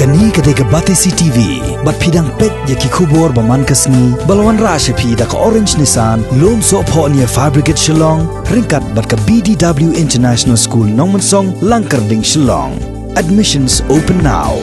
Kani ketika Batesi TV, bat pidang pet yaki kubur baman kasni, balawan rasha pi da ka Orange Nissan, lom so po niya Fabricate Shillong, ringkat bat ka BDW International School Nongmansong, Langkarding Shillong. Admissions open now.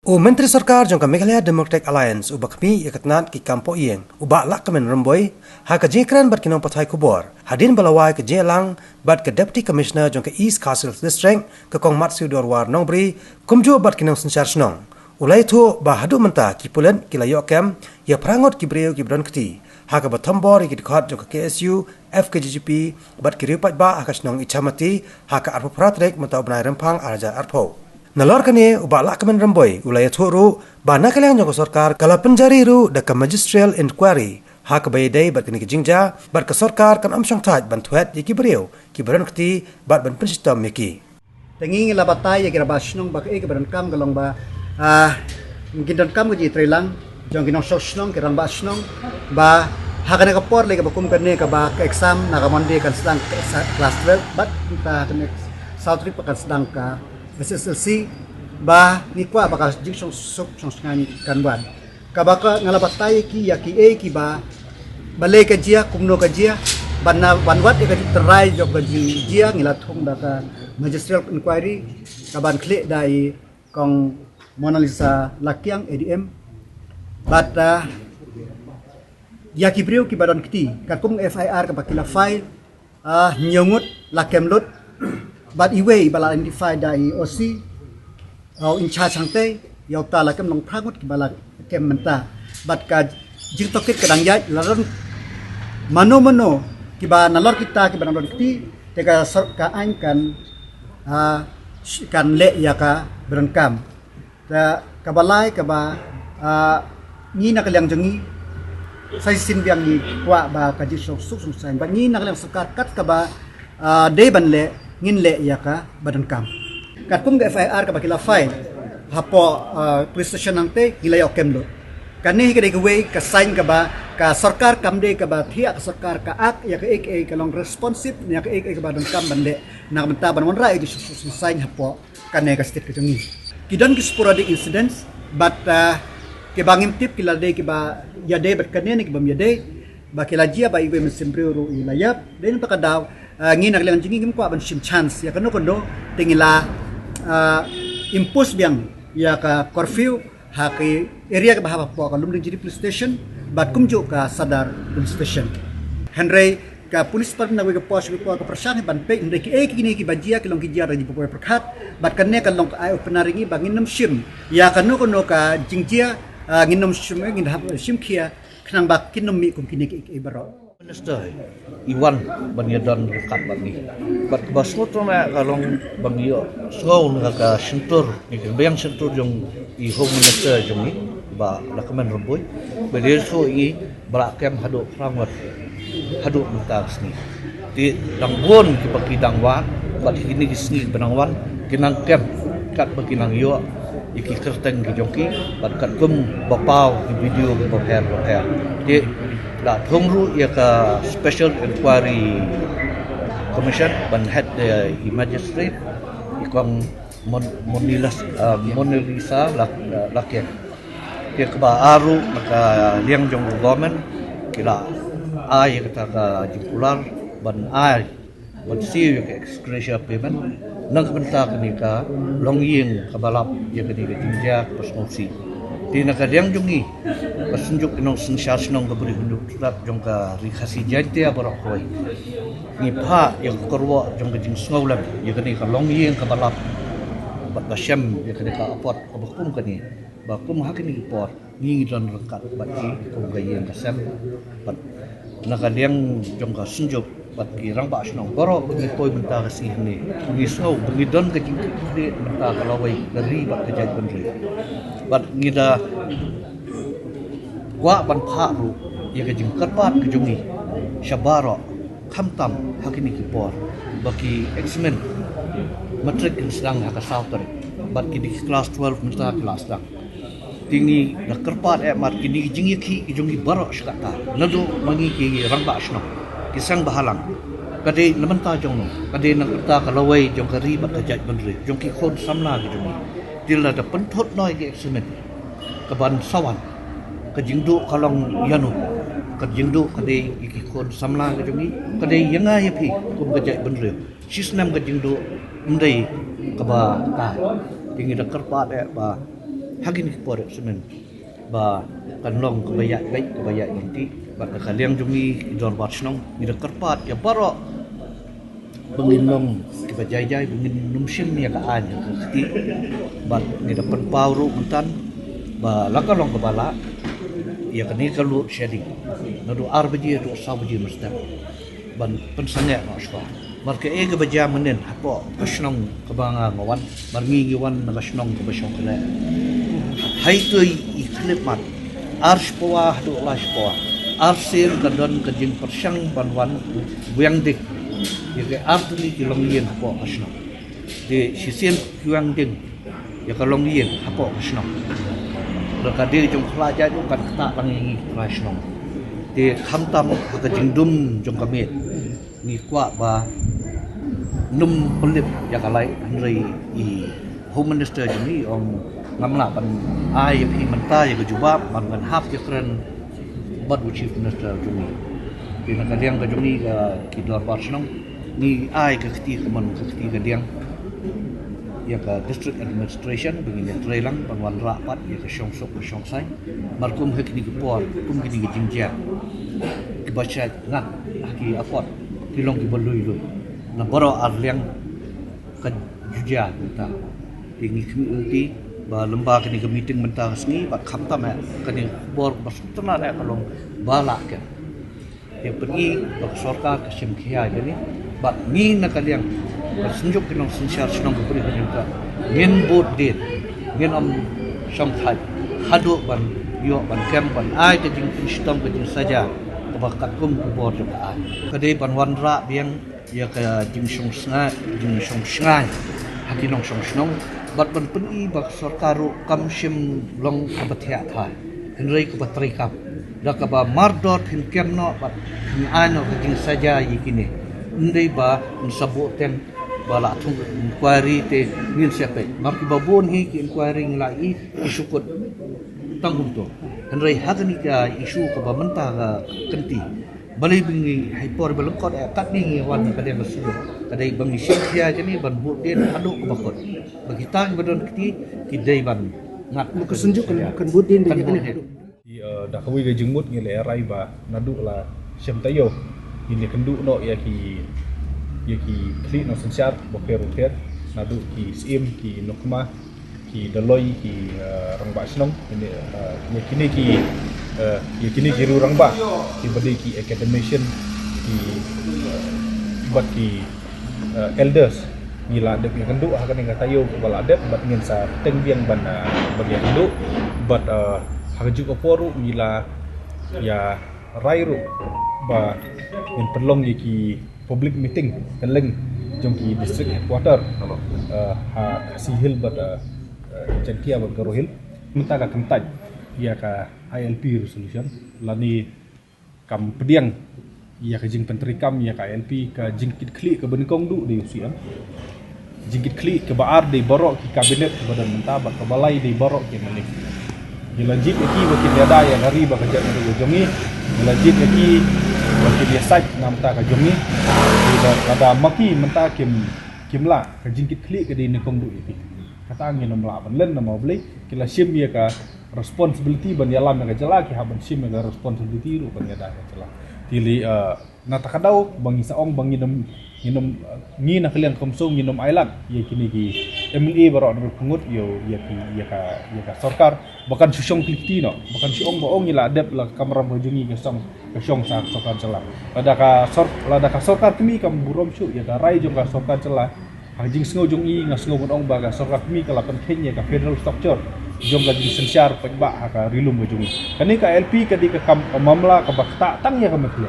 Menteri Sarkar jangka Meghalaya Democratic Alliance ubak kami yakatnat ki kampo ieng ubak lak kemen remboy ha ka jekran bat kinong pathai kubor hadin balawai ke jelang bat ke Deputy Commissioner jangka East Castle District ke kong Matsu Dorwar Nongbri kumjo bat kinong sensyar senong ulai tu ba hadu menta ki pulen ki layok kem ya prangot ki breu ki bron keti ha ka batombor ki dikhat jangka KSU FKGGP bat ki riupat ba ha ka senong ichamati ha ka arpo pratrek menta ubnai rempang araja arpo Nalor kani ubak lak kemen remboy ulaya thuru bana kaliang jangko sarkar kala penjari ru da ka magisterial inquiry ha ka bayadai bat kini kijingja bat ka sarkar kan amsyang taj ban thuet yaki beriu ki beran kti bat ban pensistem yaki tengi la batai ya kira basnong ba ke beran kam galong ba mungkin kam ji trelang jong kinong sosnong kiran basnong ba ha kana ka por le ka bakum kane ka ba ka exam na ka monde kan sedang class 12 bat kita kan south trip kan sedang ka SSLC ba ni kwa baka jingsong sok song ngani kanban kabaka ngalabatay ki yaki ki ba balay ka jia kumno ka jia banna banwat ka try job ka jia ngilathong da ka magisterial inquiry kaban kle dai kong Mona Lisa lakyang ADM bata yaki breu ki badon kiti kakum FIR ka bakila file nyongut lakemlut but iwe bala identify dai OC au in charge sangte yau ta la kem long prangut ki bala kem menta but ka jing tokit kadang ya laron mano ki ba nalor kita ki banalor kiti te ka ka ain kan le ya ka berengkam ta ka balai ka ba ni na kalyang jengi sai sin biang ni kwa ba ka ji sok suk sai ba ni na kalyang sakat kat ka ba de ban le ngin le ya ka badan kam kat kum ga FIR ka bakila fine hapo police station nangte hilayo kemlo kani ka way ka sign ka ba ka sarkar kamde ka ba thia ka sarkar ka ak ya ka ek ka long responsive ya ka ek ka badan kam bande na menta ban wan ra e sign hapo kane ka state ka jungi kidon ki sporadic incidents but ke bangim tip kila de ki ba ya de bat kane ni ki bam ya de ba kila jia ba iwe mesimbru ilayap den pa kadaw ngin naglang jingin ko ban sim chance ya kano kondo tingila impose biang ya ka curfew ha ki area ka bahaba po ka lumding jiri police station bat kumjo ka sadar police station henry ka police par na ka pos ko ka persan ban pe ndai ki kini ki bajia ki long ki jia raji po perkhat bat kanne ka long ai penaringi bangin nam sim ya kano kono ka jingjia nginom sim ngin hab sim kia khnang bak kinom mi kum kini ki baro Minister Iwan Banyadan rekat bagi bat basmo to na kalong bangyo so nga sentur ni bayang sentur jong I home minister jong ni ba lakaman romboy beli so I barakem hadu frangat hadu mutas ni di dangbon ki bakidang wa bat hini kisni benangwan kinang kem kat bakinang yo iki kerteng ki jongki bat kat kum bapau di video boher di la thongru ya ka special inquiry commission ban head the magistrate ikong monilisa lakya ya ka ba aru maka liang jong government kila ay kata ka jikular ban ay ban si excretia payment nang benta kini ka longying kabalap ya kini tinja pasmosi di nakadiang jungi pasunjuk inong sensyas nong kaburi hunduk turat jong ka rikasi jante abarok hoy ni pa yang korwa jong ka jing snowlam ya kini ka longying kabalap bat basyam ya kini ka apot kabakum kani bakum hakini ipor ni don rekat bat ki kum gayeng kasem bat nakadiang jong ka sunjuk bat ki rang ba snong borok ni toy menta kasih ni ni snow ni don ka jing ki menta kalawai dari bat ka jaj benri bat ngida wa ban pharu ya ka jing katpat ka jungi shabaro khamtam hakini ki por baki examen matric sedang haka sauter bat ki di class 12 menta class dak tingi na kerpat mat ki di jing ki jungi barok skata nadu mangi ki rang ba sno kisang bahalang Kadai lementa jong no, kadai nak kata kalawai jong kari bat kajat benri, jong ki khon samla ke jong ni. Dila da pentot noi ke eksemen. Keban sawan, ke jingdu kalong yanu, ke jingdu kadai ki khon samla ke jong ni, kadai yanga ya pi kum kajat benri. Sisnam ke jingdu mendai keba ta. Tinggi da kerpa de ba hagin ki por eksemen. Ba kanlong kebayak baik kebayak inti bat kaliang jumi idor bat snong ni da kerpat ya baro benginong kebajai-jai bengin numsim ya ka an ya kesti bat ni da penpauru mentan ba lakalong kebala ya kani kalu shedding nadu arbaji do sabaji mustam ban pensangya no shwa marke e kebaja menen apo kasnong kebanga ngawan marngi giwan na kasnong kebasyong kala hai tu iklip mat arsh pawa do lash pawa arsir kadon kajing persyang banwan buyang dik ya ke artuni kilong yen hapo asno de sisen kuang ding ya kalong yen hapo asno lekade jong khlaja jong kan ta lang yi asno de khamtam kajing dum jong kamet ni kwa ba num pelip ya kalai andrei I home minister ni om ngamla pan ai pi menta ya kejubab man hap ya keren bad chief minister juni pina kaliang ka juni ka kidor barsnong ni ai ka kti kaman ka kti ka diang ya ka district administration begini trailang panwan rapat ya ka syong sok syong sai markum hek ni por kum gini jingjia ki bacha ngat ki afot tilong ki bolui lu na boro arliang ka juja ta tingi kmi ba lemba kini ke meeting mentang sni ba khamta ma kini bor basutna na kalong bala ke ya pergi ba sarkar ke simkhia yani ba ni na kaliang senjuk kinong sinsyar sinong beri ka ngin bot dit ngin om som thai hadu ban yo ban kem ban ai ke jing stom ke jing saja ba kakum ku bor jo ka kadai ban wan ra biang ya ka jing song sngai hakinong song snong bat ban peni bak sarkaru kam sim long abathya tha henrei ku patri kap da ka ba mardot hin kem no bat ni ano ka saja yikini ndei ba sabu ten bala thung inquiry te ngin siape mar ki babon hi ki inquiry nglai isukut tanggung to henrei hagani ka isu ka ba menta ka kenti balai bingi hyper balengkot kat ni wan ka dia masu kadai bangi sia jani ban bu den adu ko bakot bagi tang badon ki dai ban ngat Mu kesunjuk kan budin kan di bu dah kawai ke jengmut ngile rai ba nadu la syam tayo ini kendu no ya ki kli no sensyar boker roket nadu ki sim ki nokma ki daloi ki rangba snong ini ya kini ki rangba ki bade ki academician ki bat ki elders gila dek yang kendu akan yang tayo bala dek bat ngin sa teng biang ban bagian kendu bat harjuk oporu gila ya rairu ba in perlong ki public meeting teleng jong ki district headquarter ha sihil bat jantia bat garohil minta ka kentaj ya ka ILP resolution lani kam pediang ya ka jing penterikam ya ka ILP ka jingkit kli ke benkong du di usiam jingkit kli ke baar di borok ki kabinet ke badan mentabat ke balai di borok ki malik dilanjut lagi wakil ada yang hari bekerja untuk jongi dilanjut lagi wakil yasaj namta ka jongi ada maki menta kimla ka jingkit kli ke di nekong du itu kata angin namla ban len nama beli kila sim ya ka responsibility ban yalam ka jala ki haban sim ka responsibility ru ban ada ka jala tili nata kadau bangi saong bangi nginum ni na kalian komso nginum island ya kini ki MLA baru ada pengut yo ya ka sarkar bahkan susong kliti no bahkan siong boong ila adep la kamera bojungi ke song sa sarkar celah lada ka sarkar kami kam burom su ya ka rai jong ka sarkar celah hajing sngo jong i ngas ngo bonong baga sarkar kami kala kan kenya ka federal structure jong ka jing sensyar pekba ka rilum bojungi kani ka LP kadi ka kam mamla ka bakta tang ya ka mekle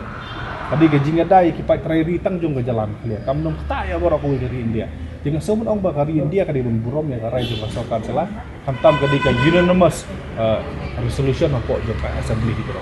kadi ka jing ada ki pai trai ritang jong ka jalan kle kam nom ta ya bora ko dari India dengan semua orang bakari India kadi burom ya karai jong ka sarkar celah hantam kadi ka unanimous resolution apa jong ka assembly di bora